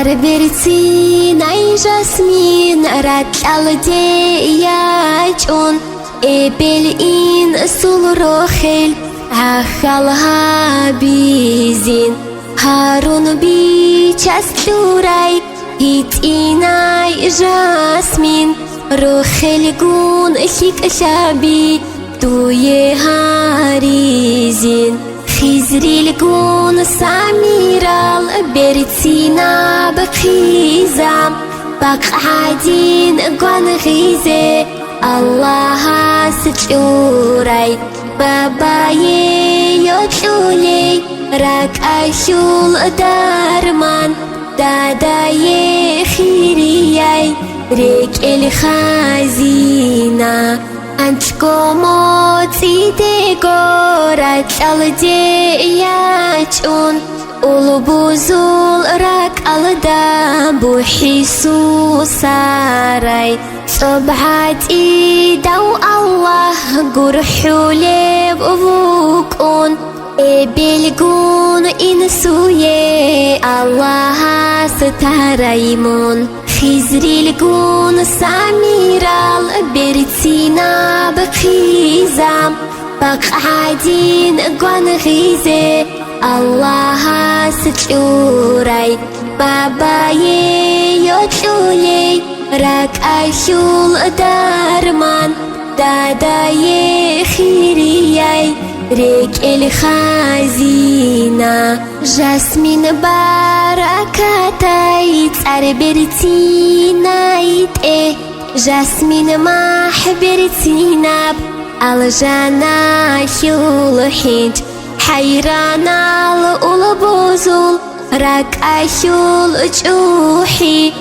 بربرتي ناي جاسمين رات الدياجون إبلين سول روخيل عخالها بيزين هارون بيشاستوراي هيتيناي جاسمين روخيل قون شيك شابي دوي هاريزين خزري لقون ساميرال برتينا بخيزام باق عادين قوان غيزي الله ستشوراي باباي يوتولي راك أشول دارمان داداي خيرياي ريك الخازينة أنتكو موتي ديكورات الدياجون ولبوزول راك الدابو حيسو ساراي صبحاتي دو الله قرحو ليب أبوكون إبلقون إنسوي الله ستاريمون خزري لقون ساميرال برتينا بخيزام باق عادين قوان غيزي الله ستشوراي باباي يوتولي راك أشول دارمان داداي خيرياي ريك الخازينة جاسمين باركاتاي تربرتينايت جاسمين ما حبرتيناب الجانا شول حيج حيرانا الأولبوزول راك أشول جوحي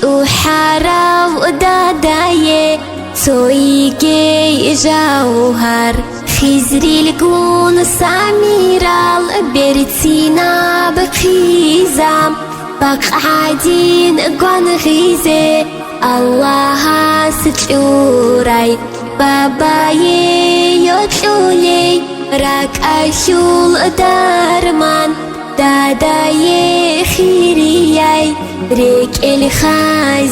جوحارا وداداي سويجي جوهر خزري لقون ساميرال برتينا بخيزام باق عادين قوان غيزي الله ستشوراي باباي يوتولي راك أشول دارمان داداي خيرياي ريك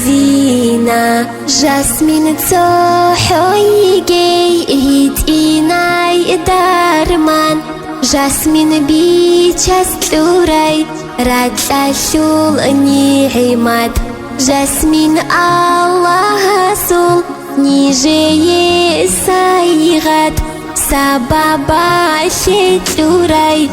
الخازينة جاسمين تسوحويجي هيتيناي دارمان جاسمين بيشاستوراي راد أشول نيعمات جاسمين الله سول نيجي سايغات سبابا شتوراي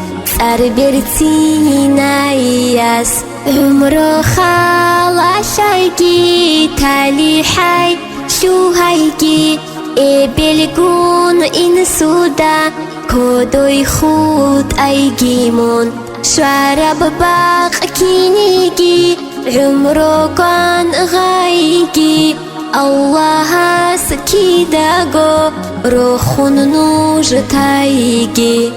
أربرتيناياس عمرو خالا شايكي تالي حي شو هايكي إبلقون إنسودا كودو يخوت أيجيمون شارب باق كينيكي عمرو كان غايكي الله سكيداغو روخون نوج تايجي